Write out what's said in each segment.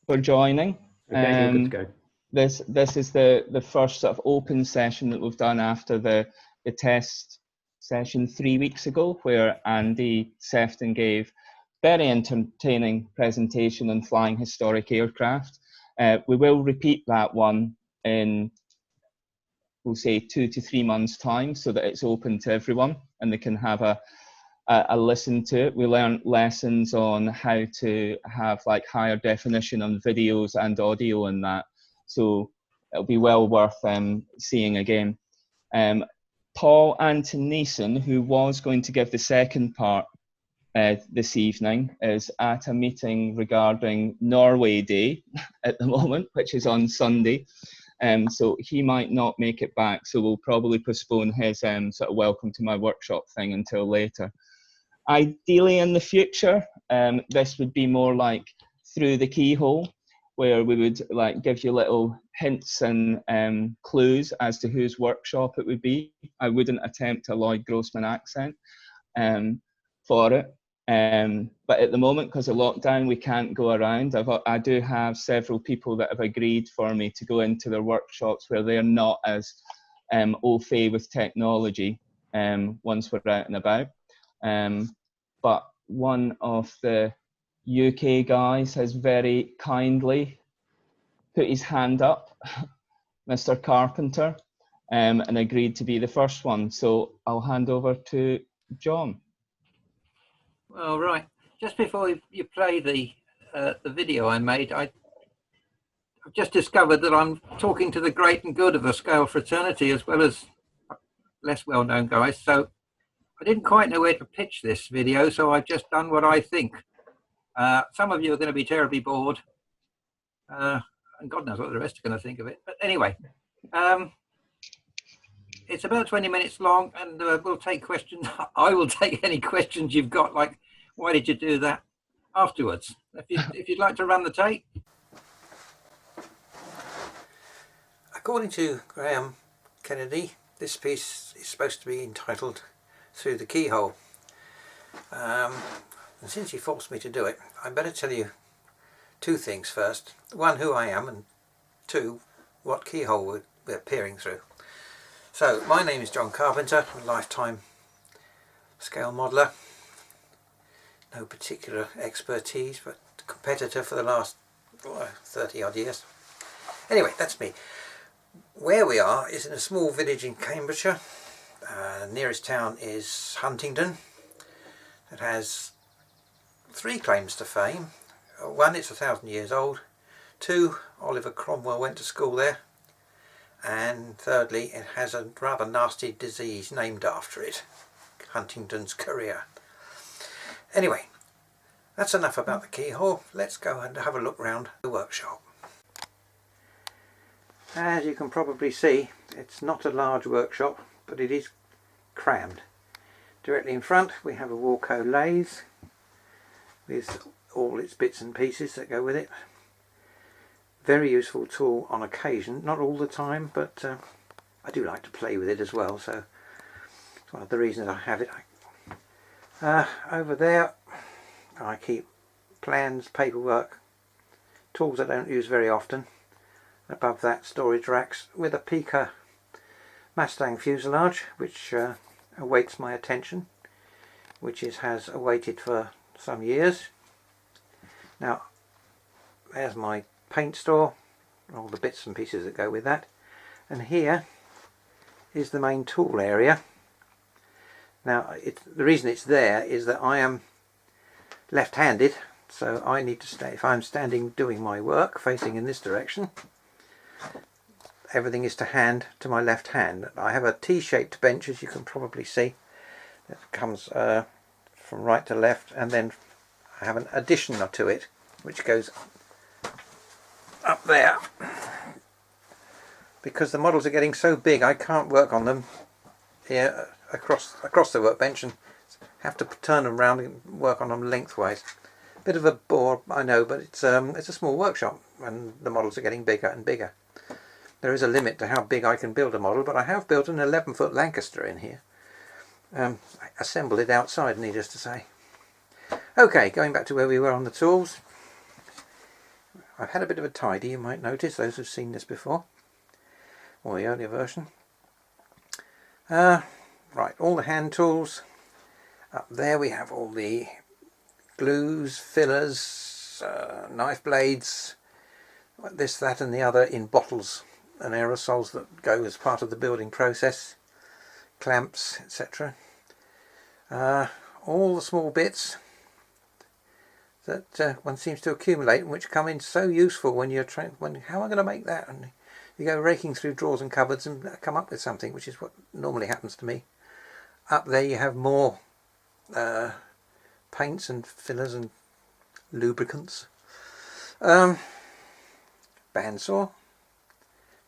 for joining. Okay, you're good to go. This is the first sort of open session that we've done after the test session 3 weeks ago, where Andy Sefton gave very entertaining presentation on flying historic aircraft. We will repeat that one in, we'll say, 2 to 3 months' time, so that it's open to everyone and they can have a listen to it. We learned lessons on how to have like higher definition on videos and audio and that, so it'll be well worth seeing again. Pål Anthonisen, who was going to give the second part this evening, is at a meeting regarding Norway Day at the moment, which is on Sunday. So he might not make it back, so we'll probably postpone his sort of welcome to my workshop thing until later. Ideally in the future, this would be more like through the keyhole, where we would like give you little hints and clues as to whose workshop it would be. I wouldn't attempt a Lloyd Grossman accent for it. But at the moment, because of lockdown, we can't go around. I do have several people that have agreed for me to go into their workshops where they're not as au fait with technology once we're out and about. But one of the UK guys has very kindly put his hand up, Mr. Carpenter, and agreed to be the first one. So I'll hand over to John. All right. Just before you play the video I made, I've just discovered that I'm talking to the great and good of the scale fraternity as well as less well-known guys. So I didn't quite know where to pitch this video, so I've just done what I think. Some of you are going to be terribly bored, and God knows what the rest are going to think of it. But anyway, it's about 20 minutes long, and we'll take questions. I will take any questions you've got, like, why did you do that, afterwards. If you'd like to run the tape. According to Graham Kennedy, this piece is supposed to be entitled Through the Keyhole. And since he forced me to do it, I better tell you two things first. One, who I am, and two, what keyhole we're peering through. So, my name is John Carpenter, a lifetime scale modeller. No particular expertise, but competitor for the last 30 odd years. Anyway, that's me. Where we are is in a small village in Cambridgeshire. Nearest town is Huntingdon. It has 3 claims to fame. One, it's 1,000 years old. 2, Oliver Cromwell went to school there. And thirdly, it has a rather nasty disease named after it, Huntington's chorea. Anyway, that's enough about the keyhole. Let's go and have a look round the workshop. As you can probably see, it's not a large workshop, but it is crammed. Directly in front we have a Walco lathe with all its bits and pieces that go with it. Very useful tool on occasion, not all the time, but I do like to play with it as well, so it's one of the reasons I have it. Over there I keep plans, paperwork, tools I don't use very often. Above that, storage racks with a Pica Mustang fuselage, which awaits my attention, which has awaited for some years. Now, there's my paint store, all the bits and pieces that go with that, and here is the main tool area. Now, the reason it's there is that I am left-handed, so I need to stay. If I'm standing doing my work facing in this direction, everything is to hand to my left hand. I have a T-shaped bench, as you can probably see, that comes from right to left, and then I have an addition to it which goes up there. Because the models are getting so big, I can't work on them here across the workbench, and have to turn them around and work on them lengthwise. Bit of a bore, I know, but it's a small workshop and the models are getting bigger and bigger. There is a limit to how big I can build a model, but I have built an 11-foot Lancaster in here. I assembled it outside, needless to say. Okay, going back to where we were on the tools. I've had a bit of a tidy, you might notice, those who've seen this before, or the earlier version. Right, all the hand tools. Up there we have all the glues, fillers, knife blades, this, that and the other in bottles and aerosols that go as part of the building process, clamps, etc. All the small bits that one seems to accumulate and which come in so useful when you're trying, how am I going to make that? And you go raking through drawers and cupboards and come up with something, which is what normally happens to me. Up there you have more paints and fillers and lubricants. Bandsaw,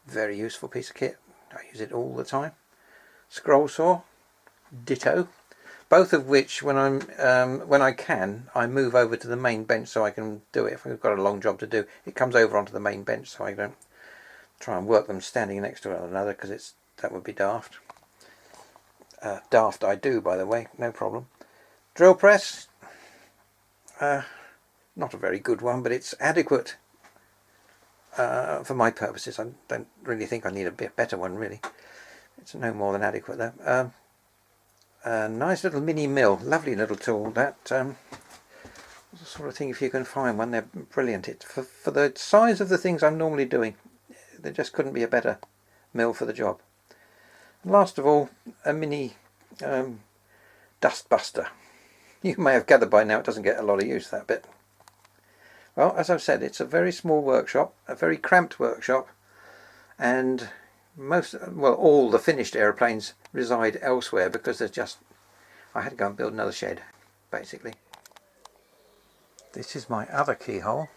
very useful piece of kit. I use it all the time. Scroll saw, ditto. Both of which, when I can, I move over to the main bench so I can do it. If I've got a long job to do, it comes over onto the main bench, so I don't try and work them standing next to one another, because that would be daft. Daft I do, by the way, no problem. Drill press, not a very good one, but it's adequate for my purposes. I don't really think I need a bit better one, really. It's no more than adequate though. A nice little mini mill, lovely little tool. That the sort of thing, if you can find one, they're brilliant. It's for the size of the things I'm normally doing, there just couldn't be a better mill for the job. And last of all, a mini dust buster. You may have gathered by now it doesn't get a lot of use, that bit. Well, as I've said, it's a very small workshop, a very cramped workshop, and all the finished aeroplanes reside elsewhere because I had to go and build another shed, basically. This is my other keyhole.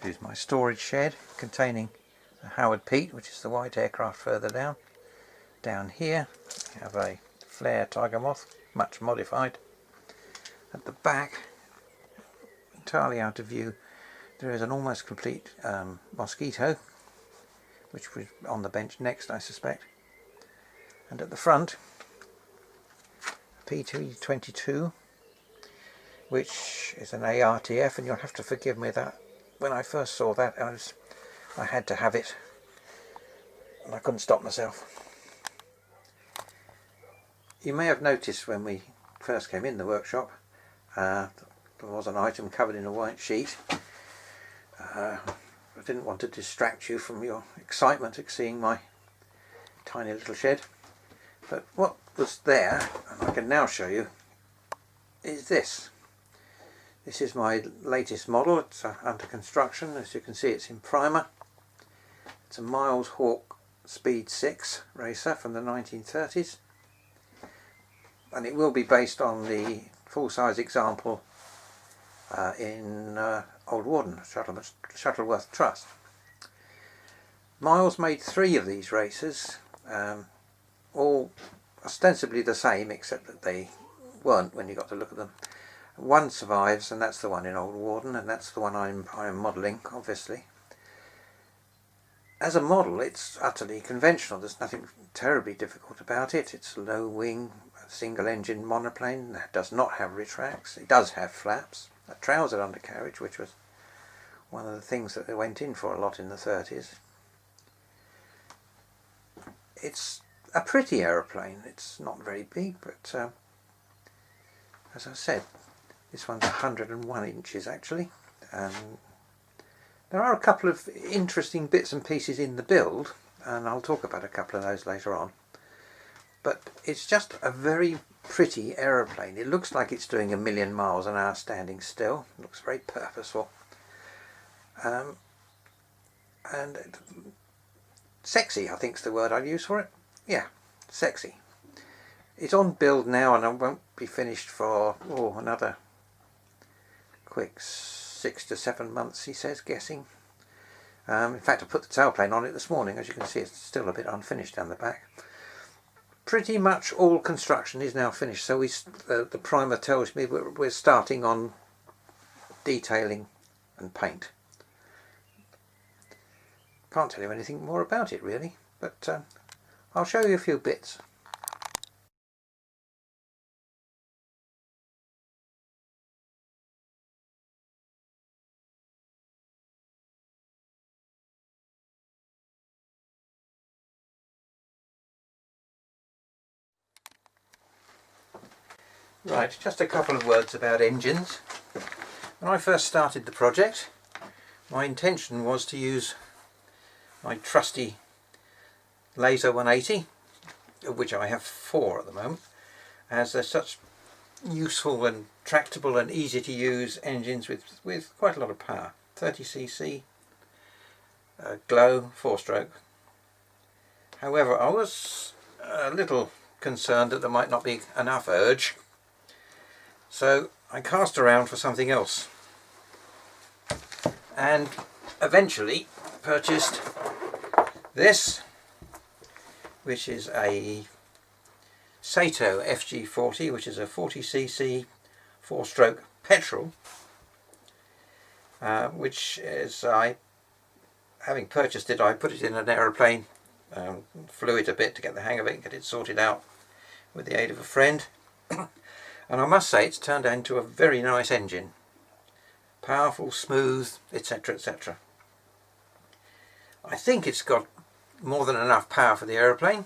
This is my storage shed containing the Howard Pete, which is the white aircraft further down. Down here we have a flare tiger moth, much modified. At the back, entirely out of view, there is an almost complete mosquito, which was on the bench next, I suspect. And at the front, P222, which is an ARTF, and you'll have to forgive me that when I first saw that I had to have it and I couldn't stop myself. You may have noticed when we first came in the workshop there was an item covered in a white sheet. I didn't want to distract you from your excitement at seeing my tiny little shed, but what was there, and I can now show you, is this. This is my latest model. It's under construction. As you can see, it's in primer. It's a Miles Hawk Speed 6 racer from the 1930s, and it will be based on the full-size example in Old Warden, Shuttleworth Trust. Miles made 3 of these racers, all ostensibly the same, except that they weren't when you got to look at them. One survives, and that's the one in Old Warden, and that's the one I'm modelling, obviously. As a model, it's utterly conventional. There's nothing terribly difficult about it. It's a low wing, single-engine monoplane that does not have retracts. It does have flaps, a trouser undercarriage, which was one of the things that they went in for a lot in the 30s. It's a pretty aeroplane. It's not very big, but as I said, this one's 101 inches actually. There are a couple of interesting bits and pieces in the build, and I'll talk about a couple of those later on. But it's just a very pretty aeroplane. It looks like it's doing 1,000,000 miles an hour standing still. It looks very purposeful. And sexy, I think is the word I'd use for it. Yeah, sexy. It's on build now, and it won't be finished for another quick 6 to 7 months, he says, guessing. In fact, I put the tailplane on it this morning. As you can see, it's still a bit unfinished down the back. Pretty much all construction is now finished, so the primer tells me we're starting on detailing and paint. Can't tell you anything more about it really, but I'll show you a few bits. Right, just a couple of words about engines. When I first started the project, my intention was to use my trusty Laser 180, of which I have 4 at the moment, as they're such useful and tractable and easy to use engines with quite a lot of power. 30cc, glow, 4-stroke. However, I was a little concerned that there might not be enough urge, so I cast around for something else and eventually purchased this, which is a Sato FG40, which is a 40cc 4-stroke petrol, which is, having purchased it, I put it in an aeroplane, flew it a bit to get the hang of it, get it sorted out with the aid of a friend. And I must say it's turned into a very nice engine. Powerful, smooth, etc, etc. I think it's got more than enough power for the aeroplane,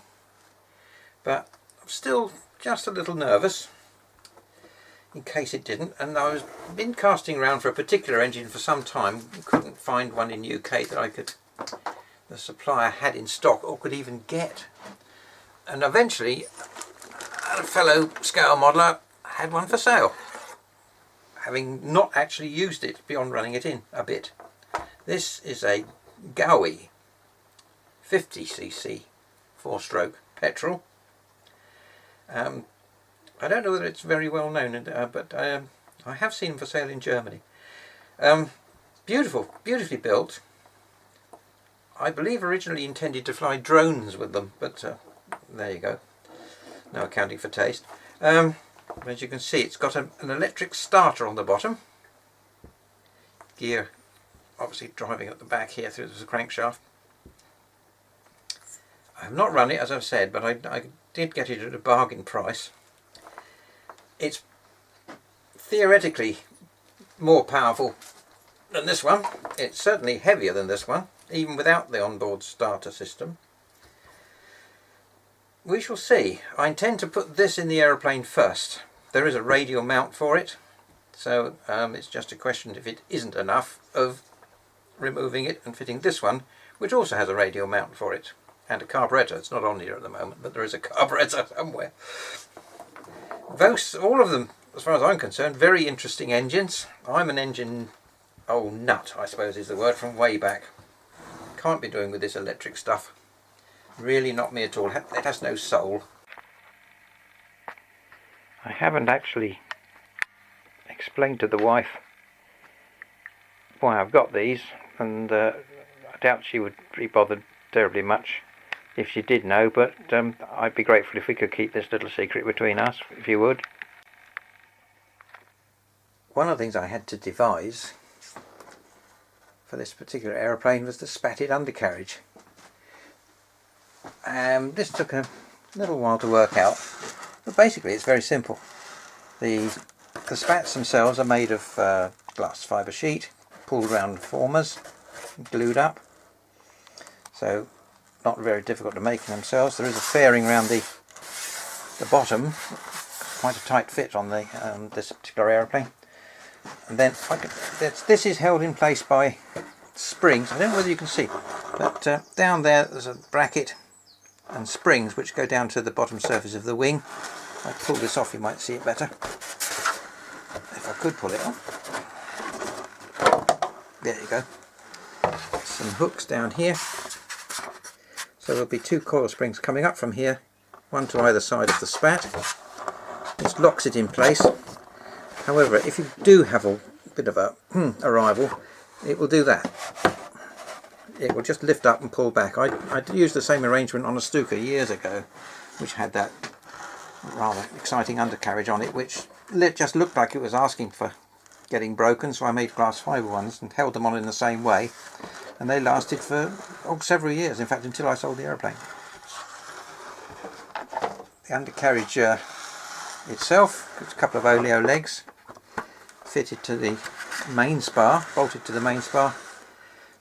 but I'm still just a little nervous in case it didn't. And I was been casting around for a particular engine for some time, couldn't find one in UK that the supplier had in stock or could even get. And eventually a fellow scale modeller had one for sale, having not actually used it beyond running it in a bit. This is a Gaui 50cc 4-stroke petrol. I don't know whether it's very well known, but I have seen them for sale in Germany. Beautifully built. I believe originally intended to fly drones with them, but there you go. No accounting for taste. As you can see, it's got an electric starter on the bottom. Gear obviously driving at the back here through the crankshaft. I have not run it, as I've said, but I did get it at a bargain price. It's theoretically more powerful than this one. It's certainly heavier than this one, even without the onboard starter system. We shall see. I intend to put this in the aeroplane first. There is a radial mount for it, so it's just a question, if it isn't enough, of removing it and fitting this one, which also has a radial mount for it, and a carburettor. It's not on here at the moment, but there is a carburettor somewhere. Those, all of them, as far as I'm concerned, very interesting engines. I'm an engine nut, I suppose is the word, from way back. Can't be doing with this electric stuff. Really not me at all. It has no soul. I haven't actually explained to the wife why I've got these, and I doubt she would be bothered terribly much if she did know, but I'd be grateful if we could keep this little secret between us, if you would. One of the things I had to devise for this particular aeroplane was the spatted undercarriage. This took a little while to work out, but basically it's very simple. The spats themselves are made of glass fibre sheet, pulled round formers, glued up, so not very difficult to make themselves. There is a fairing around the bottom, quite a tight fit on the this particular aeroplane. And then this is held in place by springs. I don't know whether you can see, but down there's a bracket and springs which go down to the bottom surface of the wing. If I pull this off, you might see it better. If I could pull it off. There you go. Some hooks down here. So there'll be 2 coil springs coming up from here, one to either side of the spat. This locks it in place. However, if you do have a bit of a arrival, it will do that. It will just lift up and pull back. I used the same arrangement on a Stuka years ago, which had that rather exciting undercarriage on it, which just looked like it was asking for getting broken, so I made glass fibre ones and held them on in the same way, and they lasted for several years, in fact until I sold the aeroplane. The undercarriage itself, it's a couple of oleo legs fitted to the main spar, bolted to the main spar.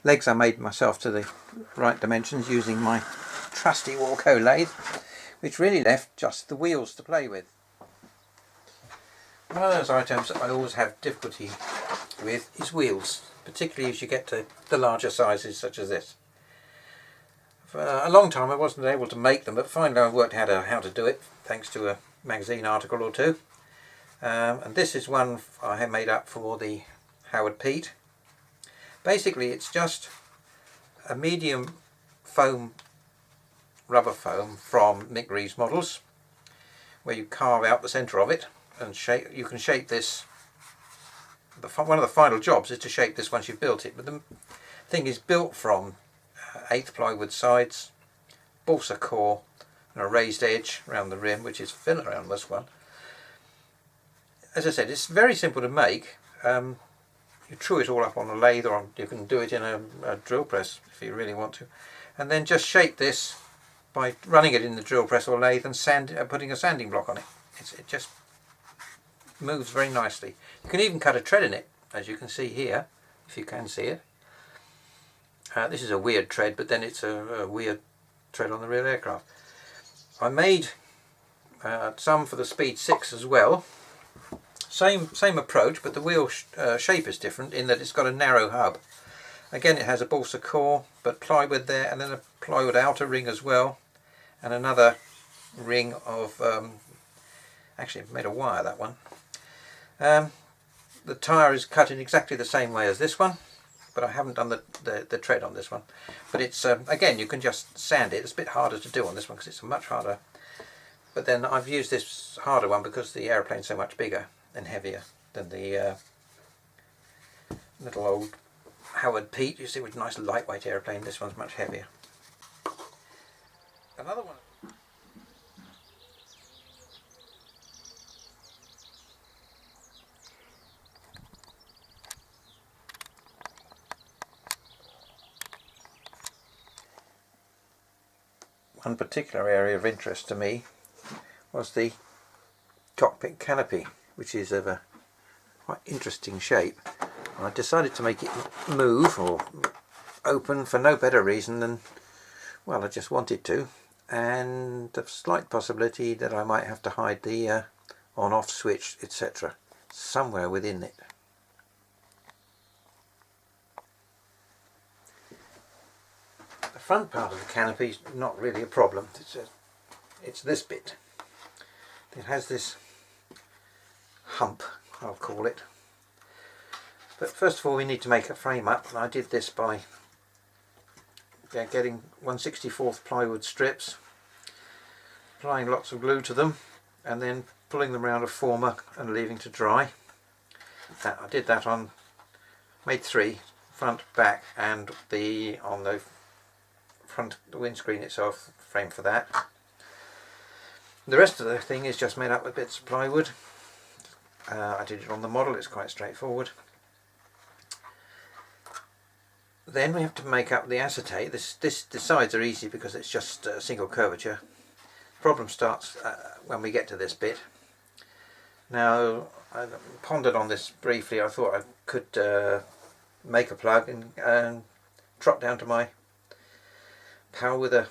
Legs I made myself to the right dimensions using my trusty Walco lathe, which really left just the wheels to play with. One of those items that I always have difficulty with is wheels, particularly as you get to the larger sizes such as this. For a long time I wasn't able to make them, but finally I worked out how to do it thanks to a magazine article or two. And this is one I have made up for the Howard Pete. Basically it's just a medium foam, rubber foam from Mick Reeves models, where you carve out the centre of it and shape. You can shape this. One of the final jobs is to shape this once you've built it, but the thing is built from 8th plywood sides, balsa core and a raised edge around the rim, which is thin around this one. As I said, it's very simple to make. You true it all up on a lathe, or you can do it in a drill press if you really want to, and then just shape this by running it in the drill press or lathe and putting a sanding block on it. It just moves very nicely. You can even cut a tread in it, as you can see here, if you can see it. This is a weird tread, but then it's a weird tread on the real aircraft. I made some for the Speed 6 as well. Same approach, but the wheel shape is different in that it's got a narrow hub. Again, it has a balsa core, but plywood there, and then a plywood outer ring as well, and another ring of actually made of wire, that one. The tyre is cut in exactly the same way as this one, but I haven't done the tread on this one. But it's again, you can just sand it. It's a bit harder to do on this one because it's much harder. But then I've used this harder one because the aeroplane's so much bigger and heavier than the little old Howard Pete. You see, with a nice lightweight aeroplane, this one's much heavier. Another one. One particular area of interest to me was the Cockpit Canopy, which is of a quite interesting shape. I decided to make it move or open for no better reason than, well, I just wanted to, and the slight possibility that I might have to hide the on-off switch, etc., somewhere within it. The front part of the canopy is not really a problem. It's this bit. It has this hump, I'll call it. But first of all, we need to make a frame up, and I did this by getting 1/64 plywood strips, applying lots of glue to them, and then pulling them around a former and leaving to dry. I did that on, made 3, front, back, and on the front, the windscreen itself, frame for that. The rest of the thing is just made up with bits of plywood. I did it on the model, it's quite straightforward. Then we have to make up the acetate. The sides are easy because it's just a single curvature. Problem starts when we get to this bit. Now, I pondered on this briefly. I thought I could make a plug and trot down to my pal with a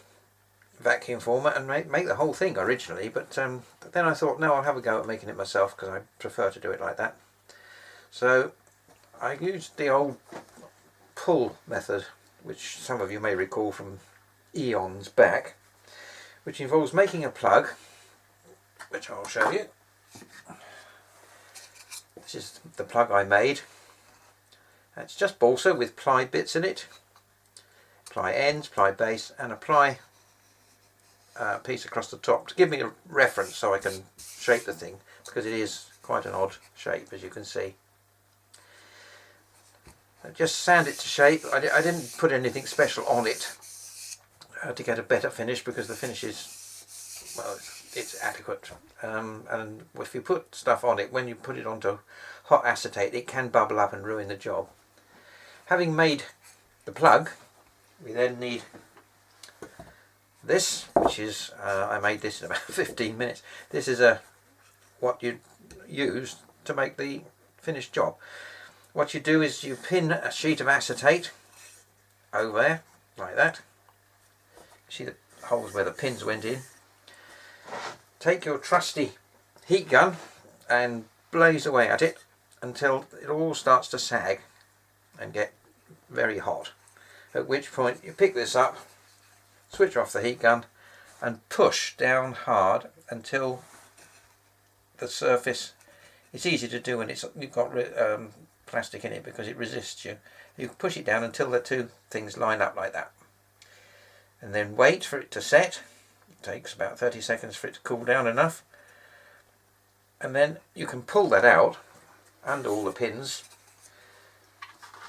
vacuum former and make the whole thing originally, but then I thought, no, I'll have a go at making it myself because I prefer to do it like that. So I used the old pull method, which some of you may recall from eons back, which involves making a plug, which I'll show you. This is the plug I made. It's just balsa with ply bits in it, ply ends, ply base, and a ply piece across the top to give me a reference so I can shape the thing, because it is quite an odd shape, as you can see. Just sand it to shape. I didn't put anything special on it to get a better finish, because the finish is, well, it's adequate. And if you put stuff on it, when you put it onto hot acetate, it can bubble up and ruin the job. Having made the plug, we then need this, which is, I made this in about 15 minutes. This is what you use to make the finished job. What you do is you pin a sheet of acetate over there, like that. See the holes where the pins went in. Take your trusty heat gun and blaze away at it until it all starts to sag and get very hot, at which point you pick this up, switch off the heat gun and push down hard until the surface, it's easy to do when you've got plastic in it because it resists you. You push it down until the two things line up like that, and then wait for it to set. It takes about 30 seconds for it to cool down enough, and then you can pull that out and all the pins,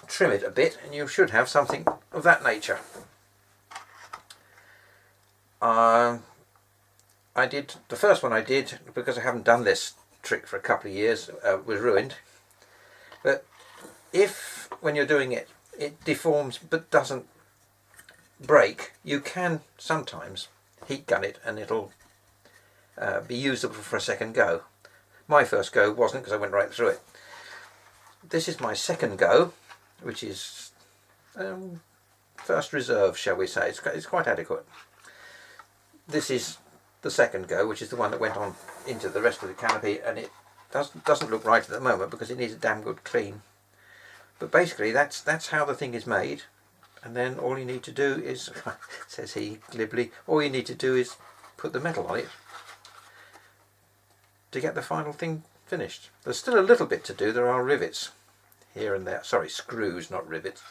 trim it a bit, and you should have something of that nature. I did the first one I did, because I haven't done this trick for a couple of years, was ruined. But if when you're doing it deforms but doesn't break, you can sometimes heat gun it and it'll be usable for a second go. My first go wasn't, because I went right through it. This is my second go, which is first reserve, shall we say. It's quite adequate. This is the second go, which is the one that went on into the rest of the canopy, and it doesn't look right at the moment because it needs a damn good clean. But basically that's how the thing is made, and then all you need to do is, says he glibly, all you need to do is put the metal on it to get the final thing finished. There's still a little bit to do. There are rivets here and there, sorry, screws, not rivets.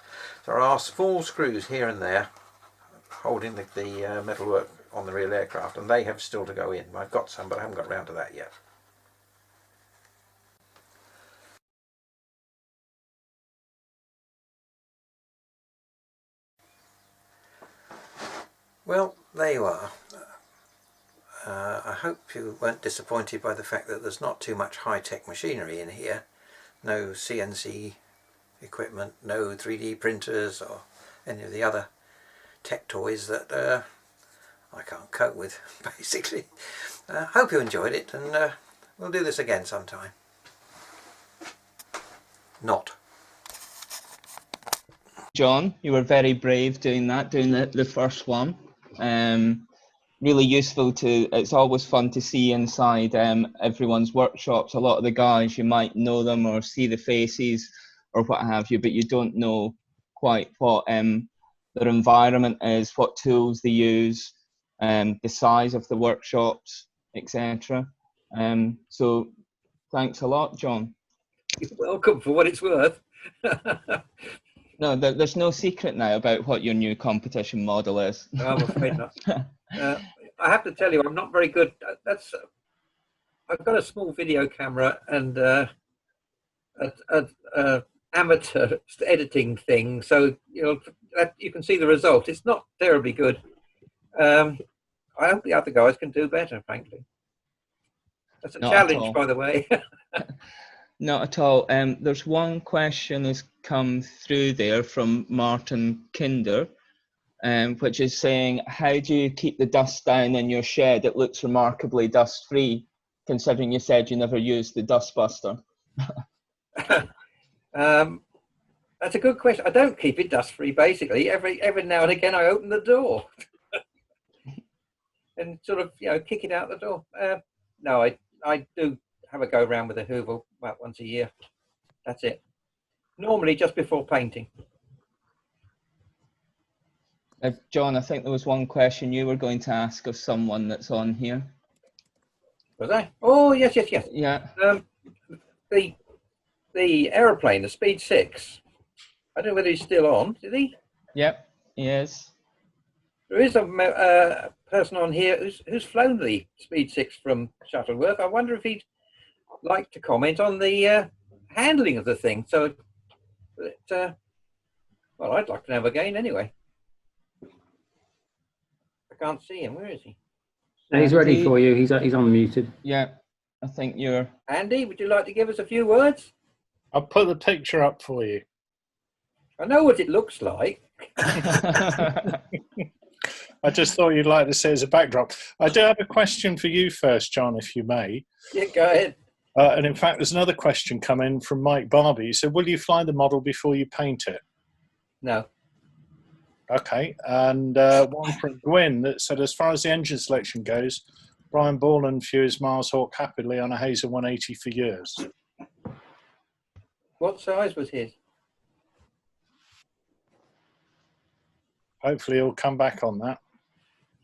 There are small screws here and there holding the metalwork on the real aircraft, and they have still to go in. I've got some, but I haven't got round to that yet. Well, there you are. I hope you weren't disappointed by the fact that there's not too much high-tech machinery in here. No CNC equipment, no 3D printers or any of the other tech toys that I can't cope with, basically. Hope you enjoyed it, and we'll do this again sometime. Not. John, you were very brave doing that, doing the first one. Really useful it's always fun to see inside everyone's workshops. A lot of the guys, you might know them or see the faces or what have you, but you don't know quite what their environment is, what tools they use, the size of the workshops, etc. So thanks a lot, John. You're welcome, for what it's worth. No, there's no secret now about what your new competition model is. No, I'm afraid not. I have to tell you, I'm not very good. I've got a small video camera and an amateur editing thing, so you can see the result. It's not terribly good. I hope the other guys can do better, frankly. That's a challenge, by the way. Not at all. There's one question has come through there from Martin Kinder, which is saying, how do you keep the dust down in your shed? It looks remarkably dust-free, considering you said you never used the dust buster. That's a good question. I don't keep it dust-free, basically. Every now and again I open the door and sort of, kick it out the door. No, I do have a go round with a Hoover about once a year. That's it. Normally just before painting. John, I think there was one question you were going to ask of someone that's on here. Was I? Oh, yes. Yeah. The aeroplane, the Speed 6. I don't know whether he's still on. Is he? Yep, he is. There is a person on here who's flown the Speed 6 from Shuttleworth. I wonder if he'd like to comment on the handling of the thing. So, well, I'd like to know him again anyway. I can't see him. Where is he? He's ready for you. He's unmuted. Yeah, I think you're... Andy, would you like to give us a few words? I'll put the picture up for you. I know what it looks like. I just thought you'd like to see it as a backdrop. I do have a question for you first, John, if you may. Yeah, go ahead. And in fact, there's another question come in from Mike Barbie. He said, will you fly the model before you paint it? No. Okay. And one from Gwyn that said, as far as the engine selection goes, Brian Borland flew his Mars Hawk happily on a Hazer 180 for years. What size was his? Hopefully he'll come back on that.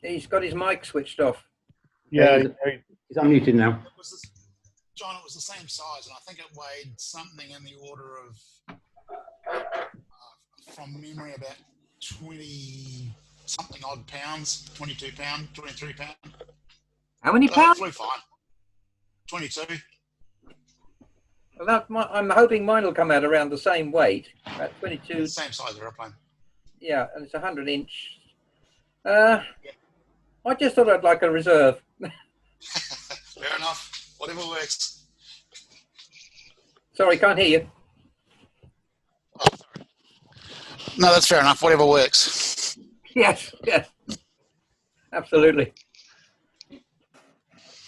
He's got his mic switched off. Yeah, He's unmuted now. John, it was the same size, and I think it weighed something in the order of, from memory, about 20 something odd pounds, 22 pound, 23 pound. How many pounds? Flew fine. 22. Well, I'm hoping mine will come out around the same weight, about 22. Same size airplane. Yeah, and it's 100-inch. I just thought I'd like a reserve. Fair enough. Whatever works. Sorry, can't hear you. Oh, sorry. No, that's fair enough. Whatever works. Yes, yes. Absolutely.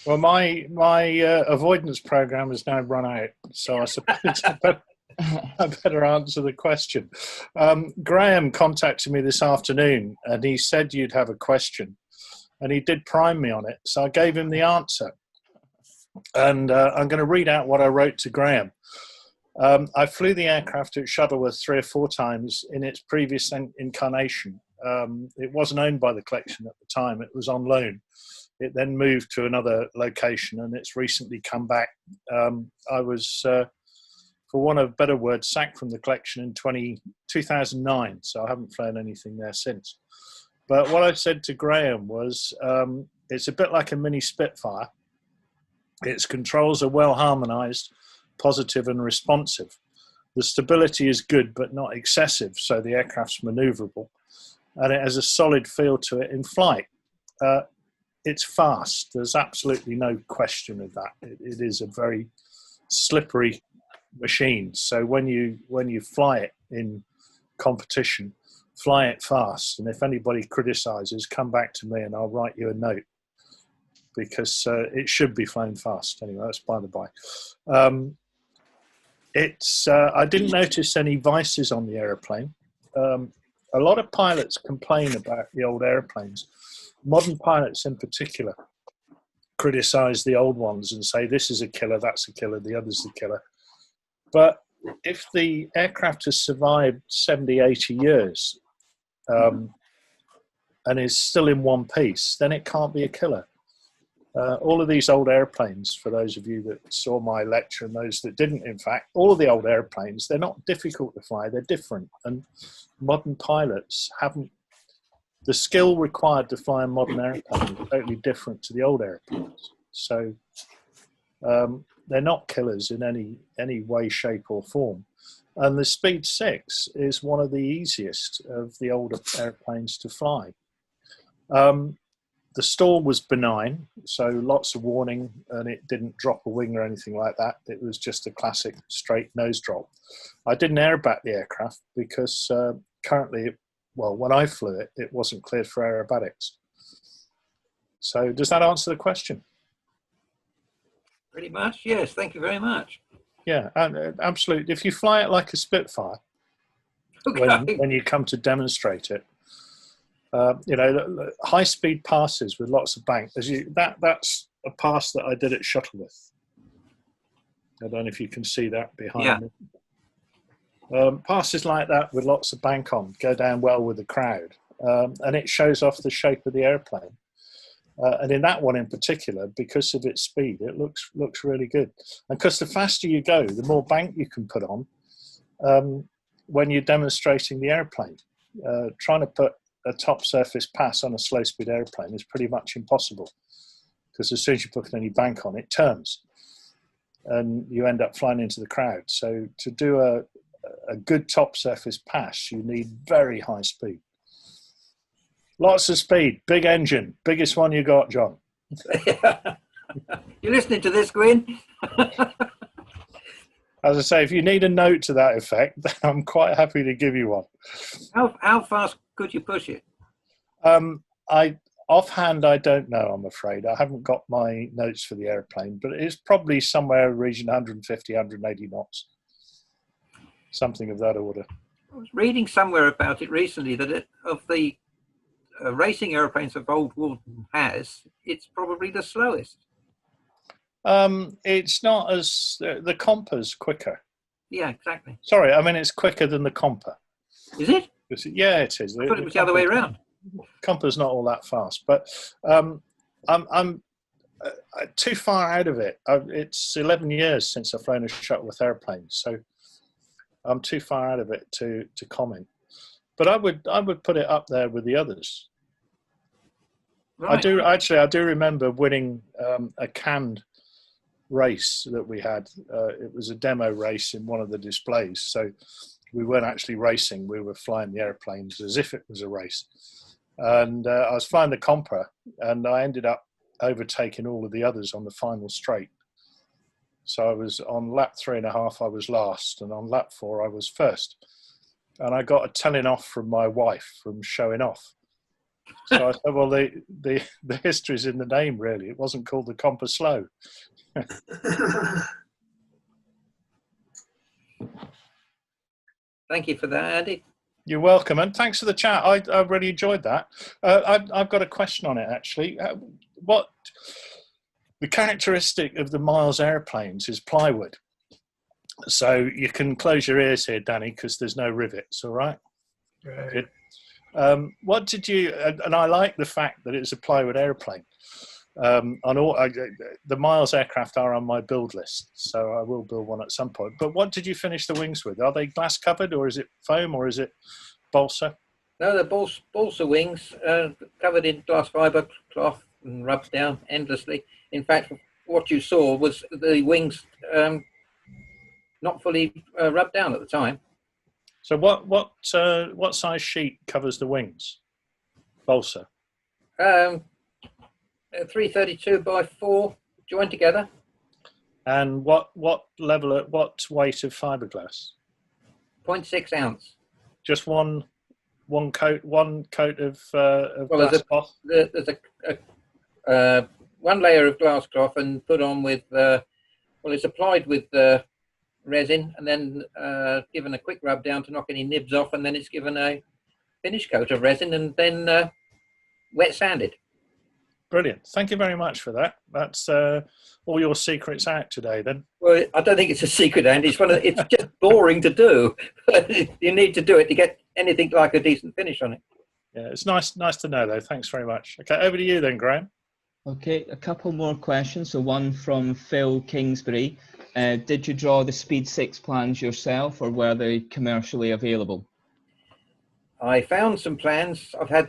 Well, my avoidance program has now run out, so I suppose I better answer the question. Graham contacted me this afternoon, and he said you'd have a question, and he did prime me on it, so I gave him the answer. And I'm going to read out what I wrote to Graham. I flew the aircraft at Shuttleworth 3 or 4 times in its previous incarnation. It wasn't owned by the collection at the time, it was on loan. It then moved to another location, and it's recently come back. I was, for want of better words, sacked from the collection in 2009, so I haven't flown anything there since. But what I said to Graham was, it's a bit like a mini Spitfire. Its controls are well harmonized, positive and responsive. The stability is good, but not excessive, so the aircraft's maneuverable. And it has a solid feel to it in flight. It's fast. There's absolutely no question of that. It is a very slippery machine. So when you fly it in competition, fly it fast. And if anybody criticizes, come back to me and I'll write you a note, because it should be flown fast. Anyway, that's by the by. I didn't notice any vices on the aeroplane. A lot of pilots complain about the old airplanes. Modern pilots in particular criticize the old ones and say this is a killer, that's a killer, the other's the killer. But if the aircraft has survived 70, 80 years and is still in one piece, then it can't be a killer. All of these old airplanes, for those of you that saw my lecture and those that didn't, in fact, all of the old airplanes, they're not difficult to fly, they're different. And modern pilots haven't, the skill required to fly a modern airplane is totally different to the old airplanes. So they're not killers in any way, shape or form. And the Speed 6 is one of the easiest of the older airplanes to fly. The stall was benign, so lots of warning, and it didn't drop a wing or anything like that. It was just a classic straight nose drop. I didn't aerobat the aircraft because currently, well, when I flew it, it wasn't cleared for aerobatics. So does that answer the question? Pretty much, yes. Thank you very much. Yeah, absolutely. If you fly it like a Spitfire, Okay. when you come to demonstrate it, high-speed passes with lots of bank. That's a pass that I did at Shuttleworth. I don't know if you can see that behind me. Passes like that with lots of bank on go down well with the crowd, and it shows off the shape of the airplane. And in that one in particular, because of its speed, it looks really good. And because the faster you go, the more bank you can put on when you're demonstrating the airplane. Trying to put a top surface pass on a slow speed airplane is pretty much impossible, because as soon as you put any bank on, it turns and you end up flying into the crowd. So to do a good top surface pass, you need very high speed. Lots of speed, big engine, biggest one you got, John. You listening to this, Gwyn? As I say, if you need a note to that effect, I'm quite happy to give you one. How fast could you push it? Offhand, I don't know, I'm afraid. I haven't got my notes for the airplane, but it's probably somewhere in the region 150, 180 knots. Something of that order. I was reading somewhere about it recently that of the racing airplanes of old Walton has, it's probably the slowest. It's not as, the Comper's quicker. Yeah, exactly. Sorry, I mean, it's quicker than the Compa. Is it? Yeah, it is. I thought it was the other way around. Compa's not all that fast, but I'm too far out of it. It's 11 years since I've flown a Shuttleworth airplane, so I'm too far out of it to comment. But I would put it up there with the others. Right. I do remember winning a canned race that we had. It was a demo race in one of the displays, so we weren't actually racing. We were flying the airplanes as if it was a race. And I was flying the Compa, and I ended up overtaking all of the others on the final straight. So I was on lap 3.5, I was last, and on lap 4, I was first. And I got a telling off from my wife from showing off. So I said, well, the history's in the name, really. It wasn't called the Compa Slow. Thank you for that, Andy. You're welcome, and thanks for the chat. I really enjoyed that. I've got a question on it, actually. What the characteristic of the Miles airplanes is plywood. So you can close your ears here, Danny, because there's no rivets, all right? Right. Good. What did you, and I like the fact that it's a plywood airplane. The Miles aircraft are on my build list, so I will build one at some point. But what did you finish the wings with? Are they glass covered, or is it foam, or is it balsa? No, the balsa wings covered in glass fibre cloth and rubbed down endlessly. In fact, what you saw was the wings not fully rubbed down at the time. So what size sheet covers the wings? Balsa. 332 by 4 joined together. And what level, what weight of fiberglass? 0.6 ounce. Just one coat of Well, glass cloth? there's a one layer of glass cloth and put on with it's applied with resin and then given a quick rub down to knock any nibs off, and then it's given a finish coat of resin and then wet sanded. Brilliant. Thank you very much for that. That's all your secrets out today then. Well, I don't think it's a secret, Andy. It's just boring to do. You need to do it to get anything like a decent finish on it. Yeah, it's nice to know though. Thanks very much. Okay, over to you then, Graham. Okay, a couple more questions. So one from Phil Kingsbury. Did you draw the Speed 6 plans yourself, or were they commercially available? I found some plans. I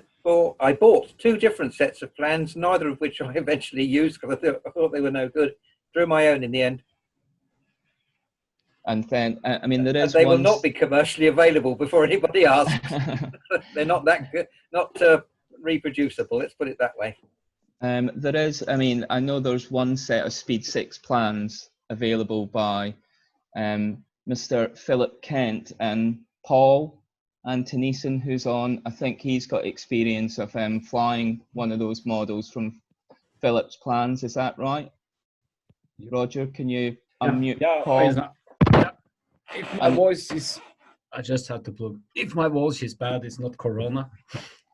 bought 2 different sets of plans, neither of which I eventually used because I thought they were no good. Drew my own in the end. And then, I mean, there is They one... will not be commercially available before anybody asks. They're not that good, not reproducible. Let's put it that way. There is, I mean, I know there's one set of Speed 6 plans available by Mr. Philip Kent and Pål Anthonisen, who's on. I think he's got experience of flying one of those models from Philip's plans. Is that right? Roger, can you unmute Pål? If my voice is, I just had to plug. If my voice is bad, it's not Corona.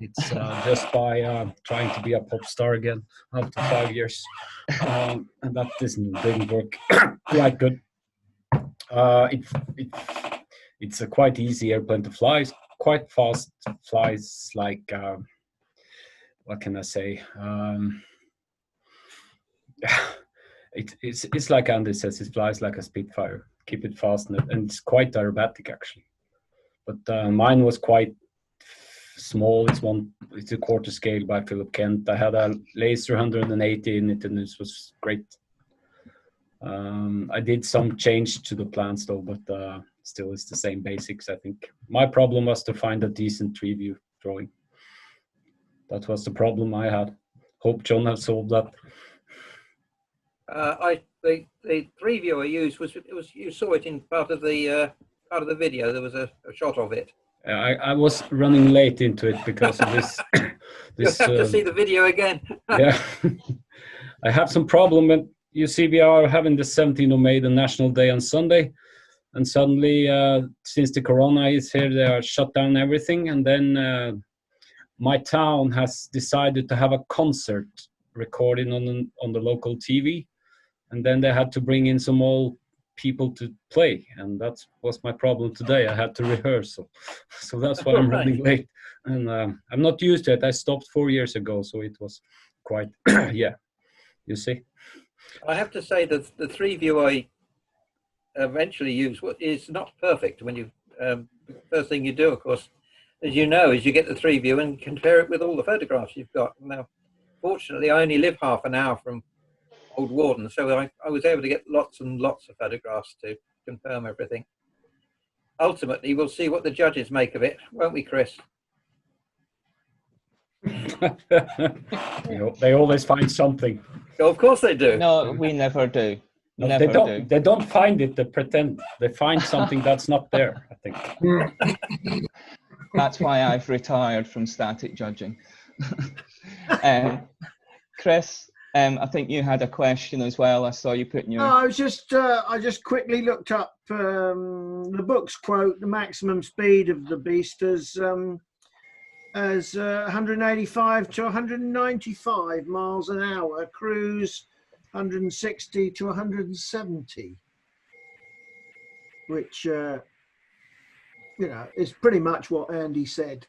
It's just by trying to be a pop star again after 5 years, and that didn't work quite good. It's a quite easy airplane to fly. It's quite fast. Flies like what can I say? It's like Andy says. It flies like a Spitfire. Keep it fast and it's quite aerobatic actually. But mine was quite small. It's a quarter scale by Philip Kent. I had a laser 180 in it, and this was great. I did some change to the plans though, but still it's the same basics. I think my problem was to find a decent tree view drawing. That was the problem I had. Hope John has solved that. The tree view I used was you saw it in part of the video. There was a shot of it. I was running late into it because of this. You'll have to see the video again. Yeah, I have some problem. And you see, we are having the 17th of May, the National Day on Sunday, and suddenly, since the Corona is here, they are shut down everything. And then my town has decided to have a concert recording on the local TV, and then they had to bring in some old people to play, and that was my problem today. I had to rehearse, so that's why I'm running late. And I'm not used to it. I stopped 4 years ago, so it was quite yeah. You see, I have to say that the 3-view I eventually use is not perfect. When you first thing you do, of course, as you know, is you get the 3-view and compare it with all the photographs you've got. Now, fortunately, I only live half an hour from Old Warden, so I was able to get lots and lots of photographs to confirm everything. Ultimately, we'll see what the judges make of it, won't we, Chris? They always find something. Oh, of course they do. No, we never do. No, Never they don't. do. They don't find it. They pretend. They find something that's not there, I think. That's why I've retired from static judging. Chris, I think you had a question as well. I saw you putting your... No, I just quickly looked up the book's quote, the maximum speed of the beast as 185 to 195 miles an hour, cruise 160 to 170, which is pretty much what Andy said.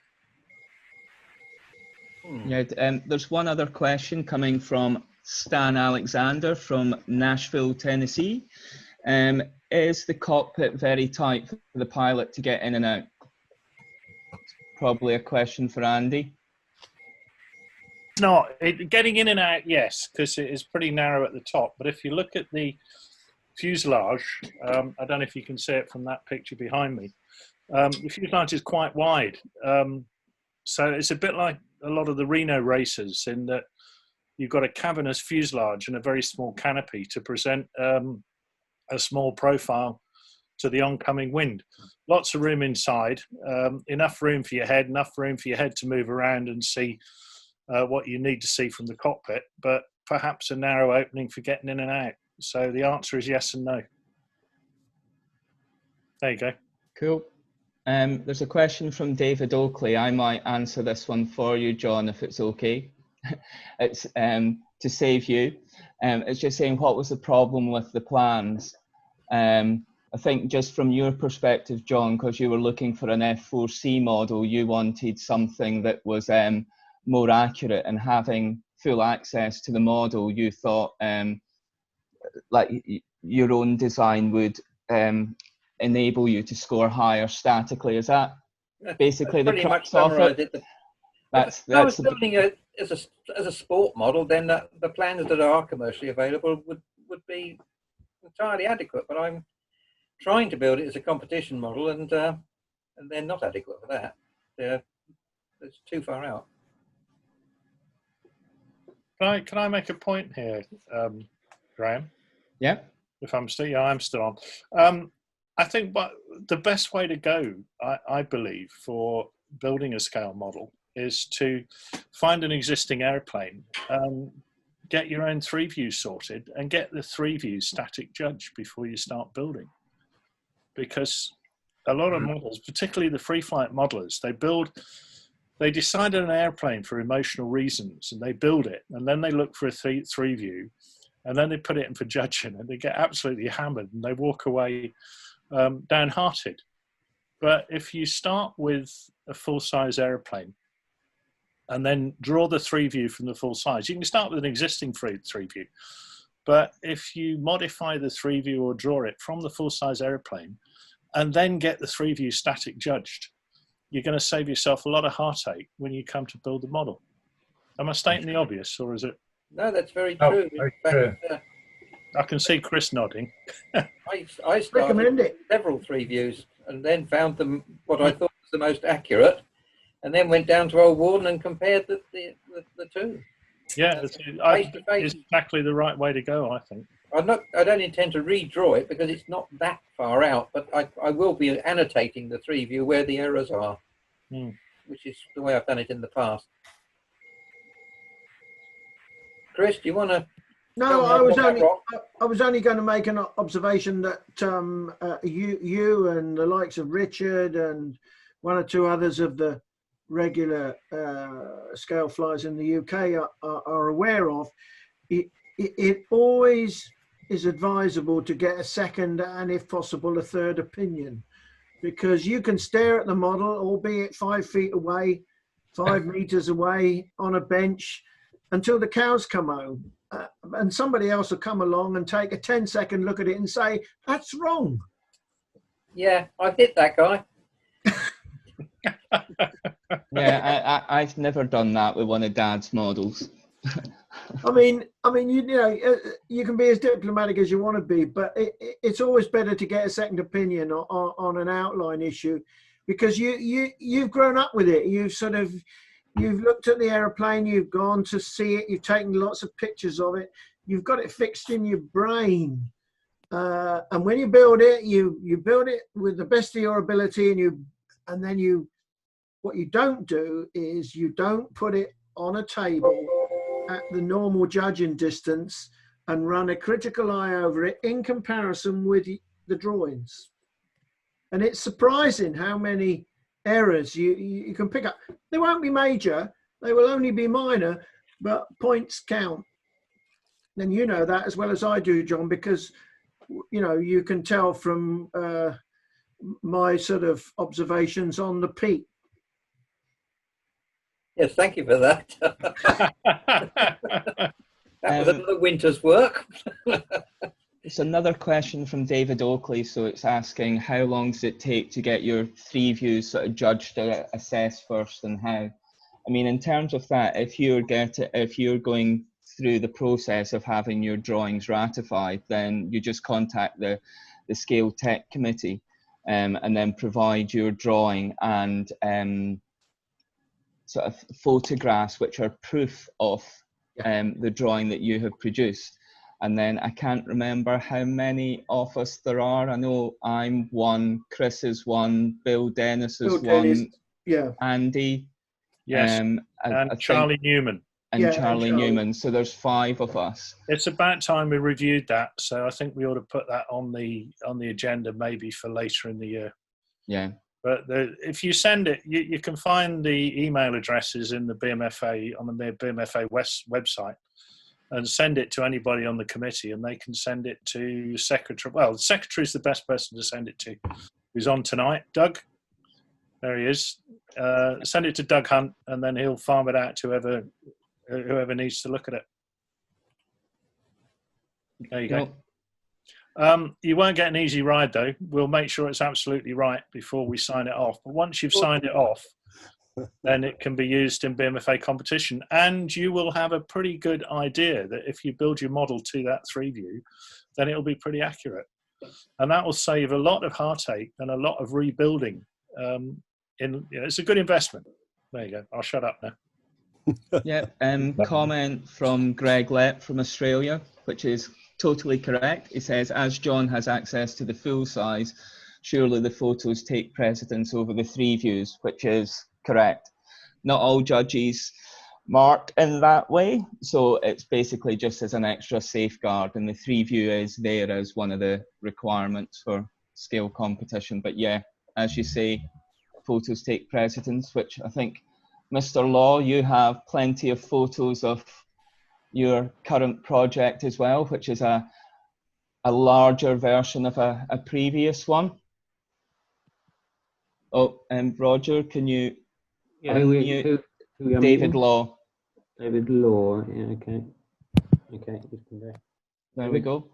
Yeah, there's one other question coming from Stan Alexander from Nashville, Tennessee. Is the cockpit very tight for the pilot to get in and out? Probably a question for Andy. Not getting in and out, yes, because it is pretty narrow at the top. But if you look at the fuselage, I don't know if you can see it from that picture behind me. The fuselage is quite wide, so it's a bit like a lot of the Reno racers in that you've got a cavernous fuselage and a very small canopy to present a small profile to the oncoming wind. Lots of room inside, enough room for your head to move around and see what you need to see from the cockpit, but perhaps a narrow opening for getting in and out. So the answer is yes and no. There you go. Cool. There's a question from David Oakley. I might answer this one for you, John, if it's okay. It's to save you. It's just saying, what was the problem with the plans? I think just from your perspective, John, because you were looking for an F4C model, you wanted something that was more accurate, and having full access to the model, you thought like your own design would enable you to score higher statically. Is that basically the crux of it? That's I was building it as a sport model, then the plans that are commercially available would be entirely adequate. But I'm trying to build it as a competition model, and they're not adequate for that. It's too far out. Can I make a point here, Graham? Yeah. If I'm still, yeah, I'm still on. I think the best way to go, I believe, for building a scale model is to find an existing airplane, get your own 3-view sorted, and get the 3-view static judged before you start building. Because a lot of models, particularly the free flight modelers, they decide on an airplane for emotional reasons, and they build it, and then they look for a 3-view, and then they put it in for judging, and they get absolutely hammered, and they walk away downhearted. But if you start with a full-size airplane and then draw the 3-view from the full size, you can start with an existing 3-view. But if you modify the 3-view or draw it from the full-size airplane and then get the 3-view static judged, you're going to save yourself a lot of heartache when you come to build the model. Am I stating the obvious, or is it? No, that's very true. Very true. I can see Chris nodding. I started several 3-views and then found them what I thought was the most accurate, and then went down to Old Warden and compared the two. Yeah, it's exactly the right way to go, I think. I don't intend to redraw it because it's not that far out, but I will be annotating the 3-view where the errors are, which is the way I've done it in the past. Chris, do you want to? No, I was only going to make an observation that you and the likes of Richard and one or two others of the regular scale flyers in the UK are aware of. It always is advisable to get a second and, if possible, a third opinion, because you can stare at the model, albeit 5 feet away, 5 meters away on a bench until the cows come home. And somebody else will come along and take a 10-second look at it and say, that's wrong. Yeah, I've hit that guy. Yeah, I've never done that with one of Dad's models. I mean, you know, you can be as diplomatic as you want to be, but it's always better to get a second opinion on an outline issue, because you've grown up with it. You've looked at the aeroplane, you've gone to see it, you've taken lots of pictures of it, you've got it fixed in your brain. And when you build it, you build it with the best of your ability, and then what you don't do is you don't put it on a table at the normal judging distance and run a critical eye over it in comparison with the drawings. And it's surprising how many errors you can pick up. They won't be major, they will only be minor, but points count. And you know that as well as I do, John, because you know, you can tell from my sort of observations on the peak. Yes, thank you for that. That was another winter's work. It's another question from David Oakley. So it's asking, how long does it take to get your 3 views sort of judged or assessed first, and how? I mean, in terms of that, if you're going through the process of having your drawings ratified, then you just contact the Scale Tech Committee and then provide your drawing and sort of photographs which are proof of the drawing that you have produced. And then I can't remember how many of us there are. I know I'm one, Chris is one, Bill Dennis is one, yeah, Andy, yes, and Charlie Newman. And yeah, Charlie Newman. So there's 5 of us. It's about time we reviewed that, so I think we ought to put that on the agenda maybe for later in the year. Yeah. But if you send it, you can find the email addresses in the BMFA on the BMFA website, and send it to anybody on the committee, and they can send it to secretary. Well, the secretary is the best person to send it to. Who's on tonight? Doug. There he is. Send it to Doug Hunt, and then he'll farm it out to whoever needs to look at it. There you go. You won't get an easy ride, though. We'll make sure it's absolutely right before we sign it off. But once you've signed it off, then it can be used in BMFA competition. And you will have a pretty good idea that if you build your model to that 3 view, then it'll be pretty accurate. And that will save a lot of heartache and a lot of rebuilding. It's a good investment. There you go. I'll shut up now. Yeah, comment from Greg Lepp from Australia, which is totally correct. He says, as John has access to the full size, surely the photos take precedence over the 3 views, which is correct. Not all judges mark in that way, so it's basically just as an extra safeguard, and the 3 view is there as one of the requirements for scale competition. But yeah, as you say, photos take precedence, which I think, Mr. Law, you have plenty of photos of your current project as well, which is a larger version of a previous one. Oh, Roger, can you unmute David Law? David Law, yeah, okay. Okay, you can go. There we go.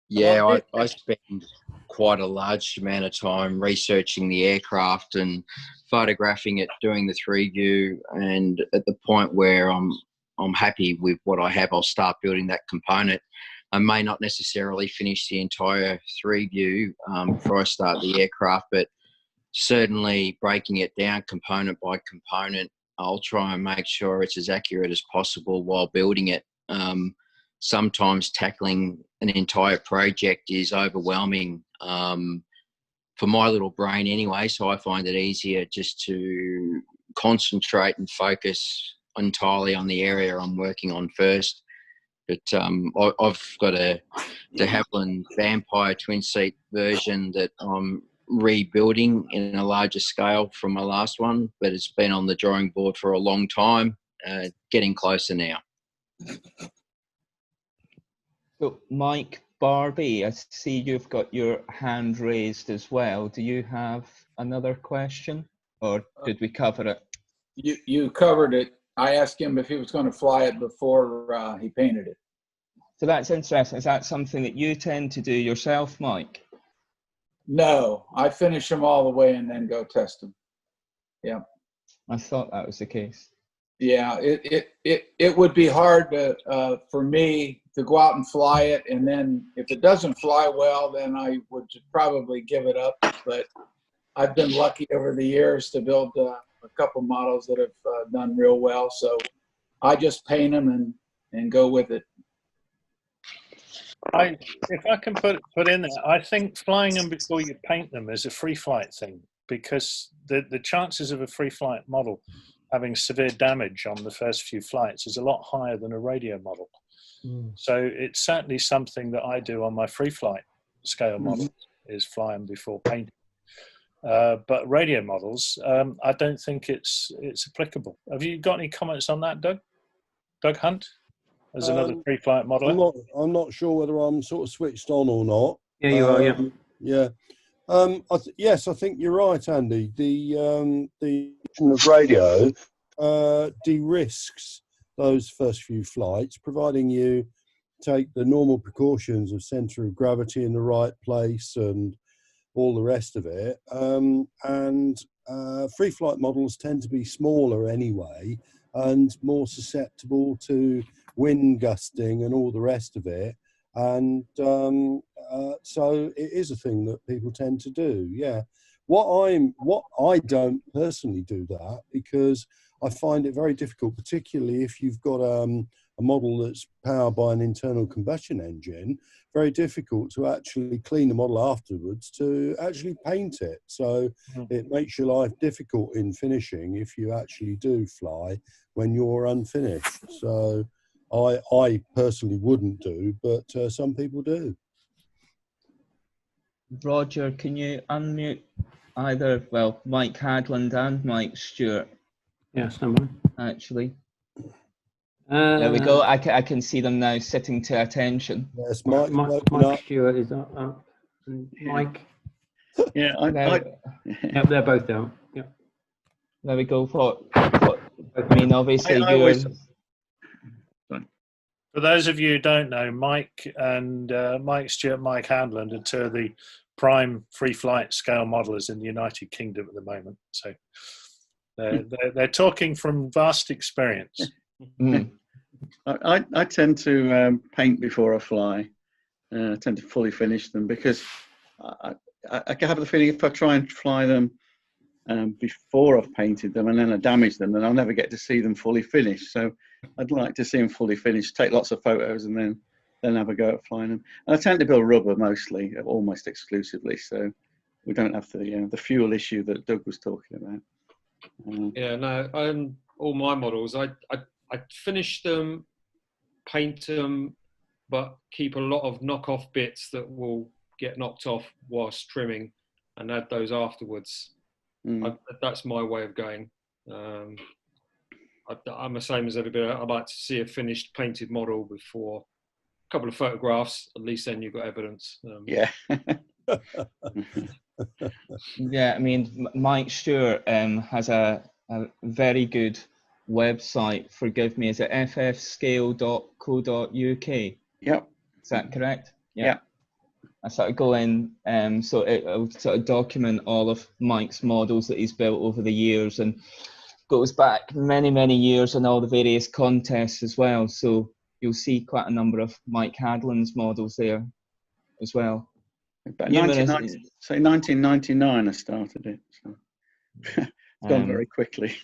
Yeah, I spend quite a large amount of time researching the aircraft and photographing it, doing the 3 view, and at the point where I'm happy with what I have, I'll start building that component. I may not necessarily finish the entire 3 view before I start the aircraft, but certainly breaking it down component by component, I'll try and make sure it's as accurate as possible while building it. Sometimes tackling an entire project is overwhelming for my little brain anyway, so I find it easier just to concentrate and focus entirely on the area I'm working on first. But I've got a de Havilland Vampire twin-seat version that I'm rebuilding in a larger scale from my last one, but it's been on the drawing board for a long time, getting closer now. So Mike Barbie, I see you've got your hand raised as well. Do you have another question, or did we cover it? You covered it. I asked him if he was going to fly it before he painted it. So that's interesting. Is that something that you tend to do yourself, Mike? No, I finish them all the way and then go test them. Yeah. I thought that was the case. Yeah, it would be hard to, for me to go out and fly it, and then if it doesn't fly well, then I would probably give it up. But I've been lucky over the years to build a couple models that have done real well, so I just paint them and go with it. If I can put in there, I think flying them before you paint them is a free flight thing, because the chances of a free flight model having severe damage on the first few flights is a lot higher than a radio model. So it's certainly something that I do on my free flight scale models, is fly them before painting. But radio models, I don't think it's applicable. Have you got any comments on that, Doug? Doug Hunt, as another free flight modeler? I'm not sure whether I'm sort of switched on or not. Yeah, you are. Yeah. Yeah. Yes, I think you're right, Andy. The of radio de-risks those first few flights, providing you take the normal precautions of centre of gravity in the right place and all the rest of it. Free flight models tend to be smaller anyway and more susceptible to wind gusting and all the rest of it. And so it is a thing that people tend to do. Yeah. What I don't personally do that, because I find it very difficult, particularly if you've got a model that's powered by an internal combustion engine, very difficult to actually clean the model afterwards to actually paint it. So it makes your life difficult in finishing if you actually do fly when you're unfinished. So I personally wouldn't do, but some people do. Roger, can you unmute either, well, Mike Hadland and Mike Stewart? Yes, no mind. Actually. There we go. I can see them now sitting to attention. Yes, Mike Stewart is up. And Mike? Yeah, yeah, they're both down. Yeah. There we go. I mean, obviously, for those of you who don't know, Mike and Mike Stewart, Mike Handland are two of the prime free flight scale modelers in the United Kingdom at the moment. So they're talking from vast experience. I tend to paint before I fly. I tend to fully finish them because I have the feeling if I try and fly them before I've painted them and then I damage them, then I'll never get to see them fully finished. So I'd like to see them fully finished, take lots of photos, and then have a go at flying them. And I tend to build rubber mostly, almost exclusively, so we don't have the fuel issue that Doug was talking about. Yeah, no, all my models, I finish them, paint them, but keep a lot of knockoff bits that will get knocked off whilst trimming, and add those afterwards. That's my way of going. I'm the same as everybody. I'd like to see a finished painted model before a couple of photographs. At least then you've got evidence. Yeah. Yeah, I mean, Mike Stewart has a very good website. Forgive me, is it ffscale.co.uk? Yep. Is that correct? Yeah. I sort of go in, so it'll sort of document all of Mike's models that he's built over the years, and goes back many years in all the various contests as well. So you'll see quite a number of Mike Hadland's models there as well. About 1999 I started it, so it's gone very quickly.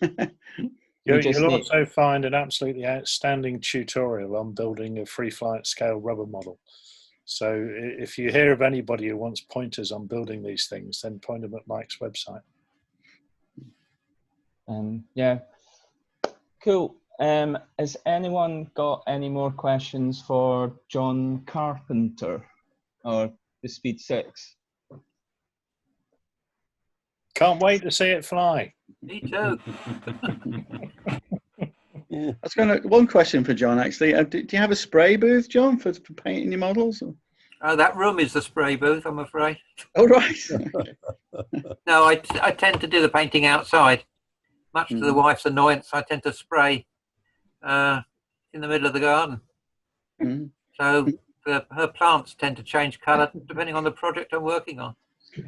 You'll also find an absolutely outstanding tutorial on building a free flight scale rubber model. So if you hear of anybody who wants pointers on building these things, then point them at Mike's website. Yeah, cool. Has anyone got any more questions for John Carpenter or the Speed 6? Can't wait to see it fly. Me too. That's one question for John, actually. Do you have a spray booth, John, for painting your models? Or? That room is the spray booth, I'm afraid. Oh, right. No, I tend to do the painting outside. Much to the wife's annoyance, I tend to spray in the middle of the garden. So her plants tend to change colour depending on the project I'm working on.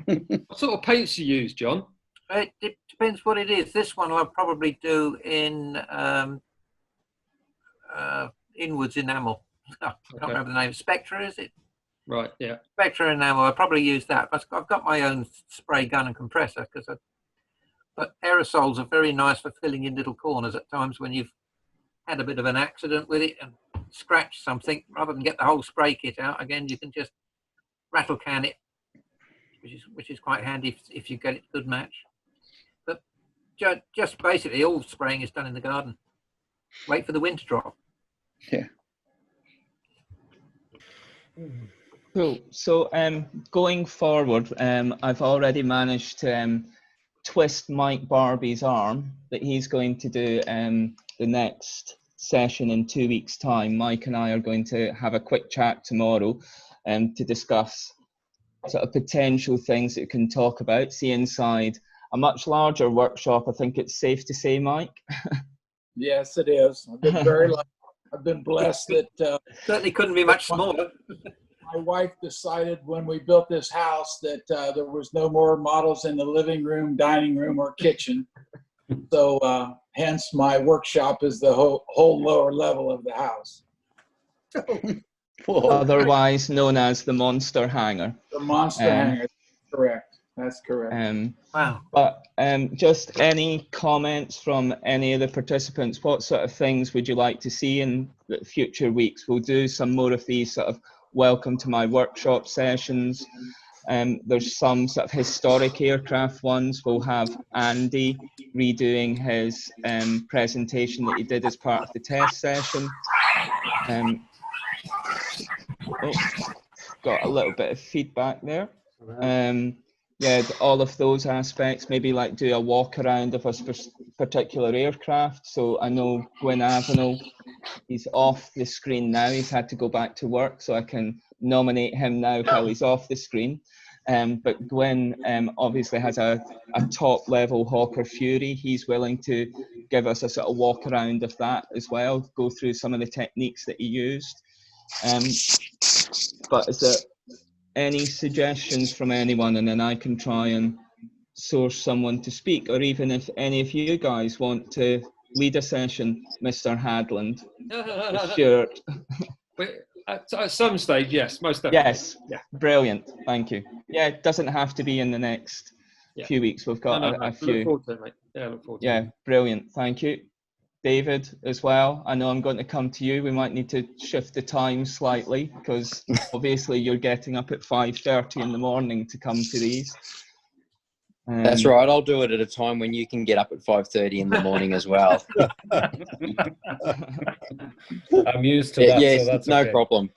What sort of paints you use, John? It depends what it is. This one I'll probably do in inwards enamel. I can't remember the name. Spectra, is it? Right, yeah. Spectra enamel. I'll probably use that. But I've got my own spray gun and compressor but aerosols are very nice for filling in little corners at times when you've had a bit of an accident with it and scratched something. Rather than get the whole spray kit out again, you can just rattle can it, which is quite handy if you get it a good match. But just basically all spraying is done in the garden. Wait for the wind to drop. Yeah. Cool. So going forward, I've already managed to twist Mike Barbie's arm that he's going to do the next session in 2 weeks' time. Mike and I are going to have a quick chat tomorrow to discuss sort of potential things that we can talk about, see inside a much larger workshop. I think it's safe to say, Mike. Yes, it is. I've been very lucky. I've been blessed that certainly couldn't be much smaller. My wife decided when we built this house that there was no more models in the living room, dining room, or kitchen. So hence my workshop is the whole lower level of the house. Otherwise known as the monster hangar. The monster hangar, correct. That's correct. Wow. But just any comments from any of the participants? What sort of things would you like to see in the future weeks? We'll do some more of these sort of welcome to my workshop sessions. There's some sort of historic aircraft ones. We'll have Andy redoing his presentation that he did as part of the test session. Got a little bit of feedback there. Yeah, all of those aspects, maybe like do a walk around of a particular aircraft. So I know Gwyn Avenel, he's off the screen now. He's had to go back to work, so I can nominate him now while he's off the screen. But Gwyn obviously has a top level Hawker Fury. He's willing to give us a sort of walk around of that as well, go through some of the techniques that he used. But is there any suggestions from anyone, and then I can try and source someone to speak, or even if any of you guys want to lead a session, Mr. Hadland, Stuart. At some stage, yes, most definitely. Yes, yeah. Brilliant, thank you. Yeah, it doesn't have to be in the next few weeks. We've got a few. Look forward to it, mate. Yeah, look forward to it. Yeah, brilliant, thank you. David, as well, I know I'm going to come to you. We might need to shift the time slightly because obviously you're getting up at 5:30 in the morning to come to these. That's right. I'll do it at a time when you can get up at 5:30 in the morning as well. I'm used to that. Yes, so that's no okay. problem.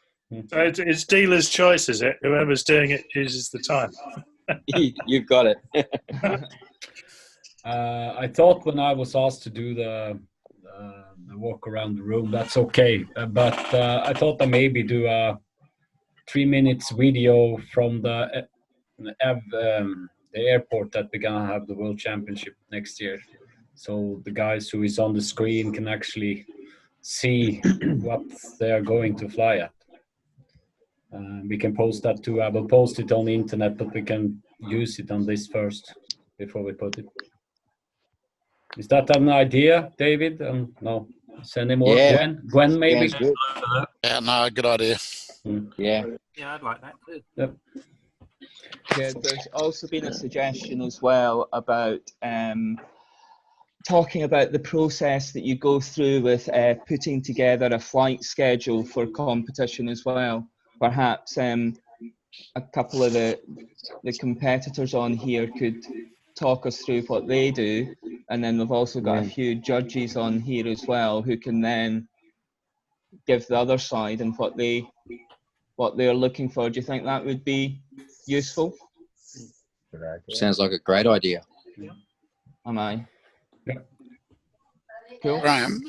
So it's dealer's choice, is it? Whoever's doing it chooses the time. You've got it. I thought when I was asked to do the walk around the room, that's okay. But I thought I maybe do a 3 minutes video from the airport that we're gonna have the World Championship next year. So the guys who is on the screen can actually see what they are going to fly at. We can post that too. I will post it on the internet, but we can use it on this first before we put it. Is that an idea, David? No. Send him more. Yeah. Gwen maybe? Sounds good. Yeah, no, good idea. Yeah. Yeah, I'd like that too. Yep. Yeah, there's also been a suggestion as well about talking about the process that you go through with putting together a flight schedule for competition as well. Perhaps a couple of the competitors on here could talk us through what they do, and then we've also got a few judges on here as well who can then give the other side and what they're looking for. Do you think that would be useful? Sounds like a great idea. Am I? Yeah. Cool. Graham,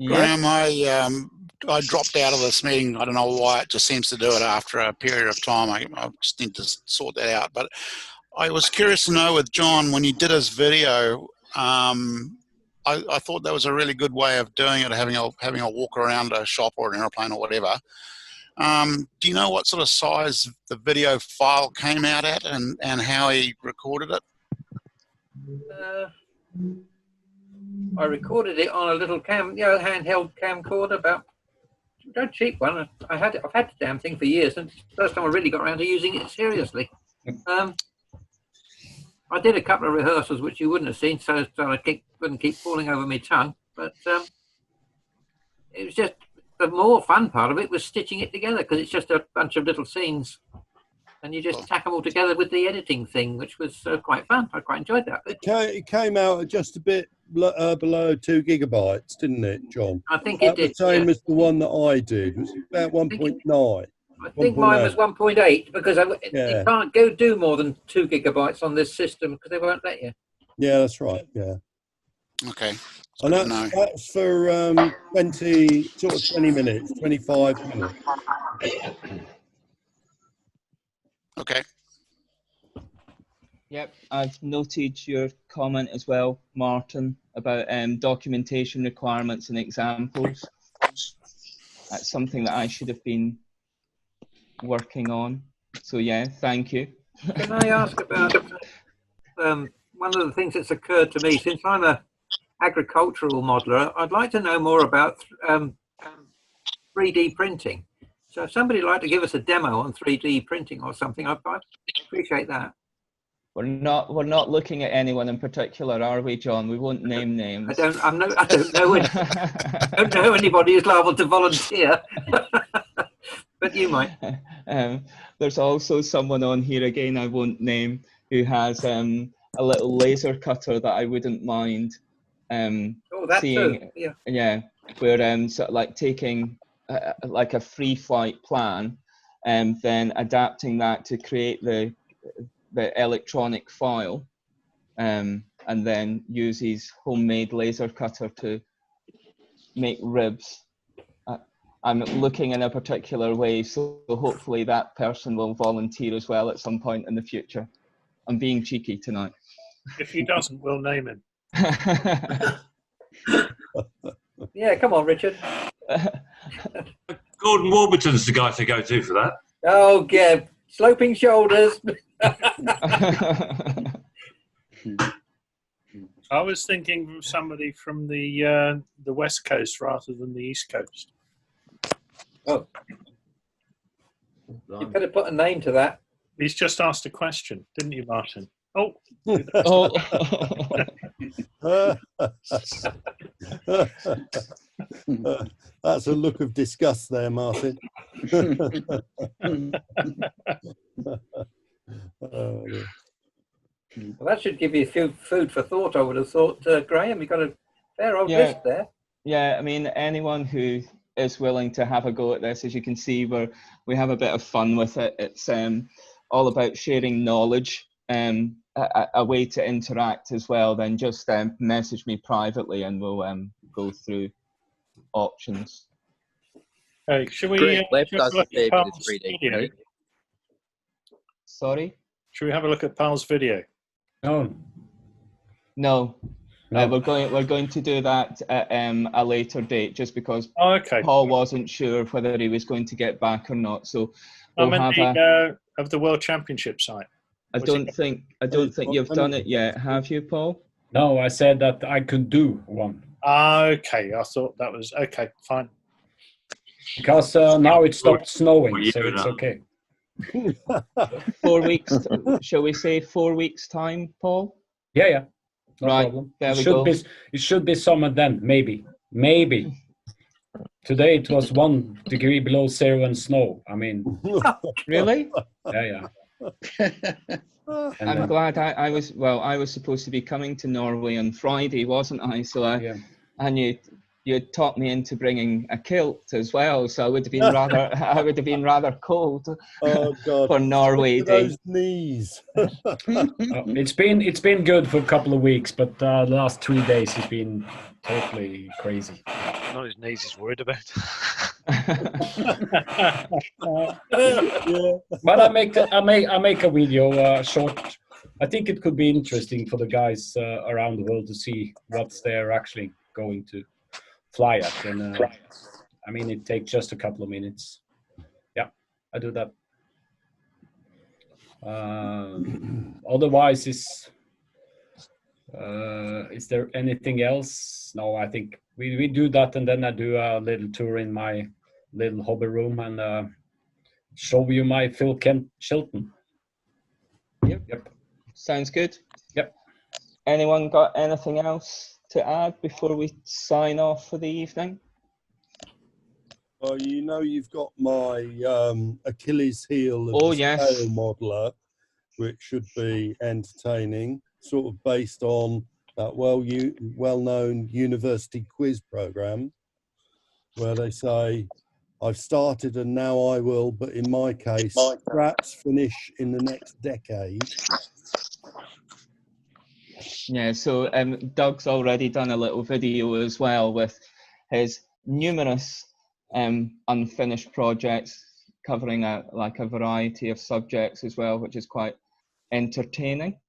Graham, I dropped out of this meeting. I don't know why. It just seems to do it after a period of time. I just need to sort that out. But I was curious to know with John, when he did his video, I thought that was a really good way of doing it, having a walk around a shop or an airplane or whatever. Do you know what sort of size the video file came out at and how he recorded it? I recorded it on a little handheld camcorder, a cheap one. I've had the damn thing for years, and it's the first time I really got around to using it seriously. I did a couple of rehearsals which you wouldn't have seen, so I wouldn't keep falling over my tongue. But it was just the more fun part of it was stitching it together, because it's just a bunch of little scenes, and you just tack them all together with the editing thing, which was quite fun. I quite enjoyed that. It came out at just a bit below 2 gigabytes, didn't it, John? I think it did. The same as the one that I did. It was about 1.9. I think mine was 1.8, because you can't do more than 2 gigabytes on this system because they won't let you. Yeah, that's right. Yeah. Okay. And that's for 20 minutes, 25 minutes. Okay. Yep, I've noted your comment as well, Martin, about documentation requirements and examples. That's something that I should have been working on. So yeah, thank you. Can I ask about one of the things that's occurred to me since I'm a agricultural modeler? I'd like to know more about 3D printing. So if somebody would like to give us a demo on 3D printing or something, I'd appreciate that. We're not looking at anyone in particular, are we, John? We won't name names. I don't know anybody who's liable to volunteer. But you might. There's also someone on here, again I won't name, who has a little laser cutter that I wouldn't mind seeing. Too. Yeah, where sort of like taking like a free flight plan and then adapting that to create the electronic file, and then use his homemade laser cutter to make ribs. I'm looking in a particular way, so hopefully that person will volunteer as well at some point in the future. I'm being cheeky tonight. If he doesn't, we'll name him. Yeah, come on, Richard. Gordon Warburton's the guy to go to for that. Oh, Geb, sloping shoulders. I was thinking of somebody from the West Coast rather than the East Coast. Oh, you better put a name to that. He's just asked a question, didn't you, Martin? Oh. That's a look of disgust there, Martin. Well, that should give you a few food for thought, I would have thought. Graham, you've got a fair old list there. Yeah, I mean, anyone who is willing to have a go at this, as you can see, we have a bit of fun with it. It's all about sharing knowledge, a way to interact as well. Then just message me privately and we'll go through options. Hey, should we look at Pål's video? Sorry? Should we have a look at Pål's video? No. We're going to do that at a later date, just because Pål wasn't sure whether he was going to get back or not. So we'll of the World Championship site. I don't think you've done it yet, have you, Pål? No, I said that I could do one. Okay, I thought that was okay. Fine. Because now it stopped snowing, so it's okay. 4 weeks. Shall we say 4 weeks time, Pål? Yeah. No right. problem. There we go. It should be summer then, maybe. Today it was 1 degree below zero and snow. I mean, really? Yeah. I'm glad I was supposed to be coming to Norway on Friday, wasn't I? So and you you had talked me into bringing a kilt as well, so I would have been rather cold for Norway Day. Those knees. It's been good for a couple of weeks, but the last 3 days has been totally crazy. Not his knees he's worried about. But I make a video short. I think it could be interesting for the guys around the world to see what they're actually going to fly at. And I mean, it takes just a couple of minutes. Yeah, I do that. Otherwise, is there anything else? No, I think we do that, and then I do a little tour in my little hobby room and show you my Phil Kent Chilton. Yep. Sounds good. Yep. Anyone got anything else to add before we sign off for the evening? Well, you know, you've got my Achilles heel of the scale modeler, which should be entertaining, sort of based on that well-known university quiz program, where they say, "I've started and now I will, but in my case, perhaps finish in the next decade." Yeah, so Doug's already done a little video as well with his numerous unfinished projects covering a variety of subjects as well, which is quite entertaining,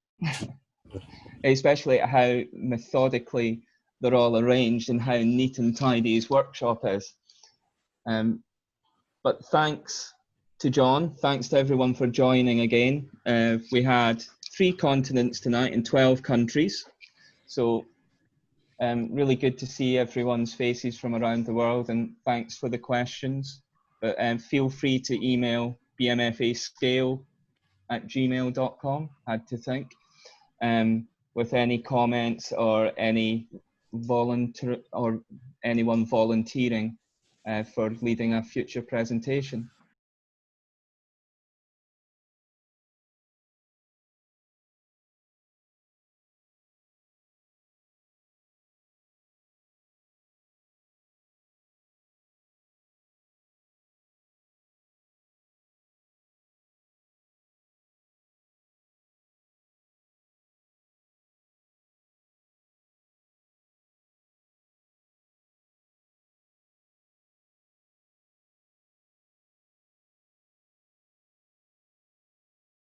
especially how methodically they're all arranged and how neat and tidy his workshop is. But thanks to John, thanks to everyone for joining again. We had 3 continents tonight in 12 countries, so really good to see everyone's faces from around the world, and thanks for the questions. But feel free to email bmfascale@gmail.com, had to think, with any comments or any anyone volunteering for leading a future presentation.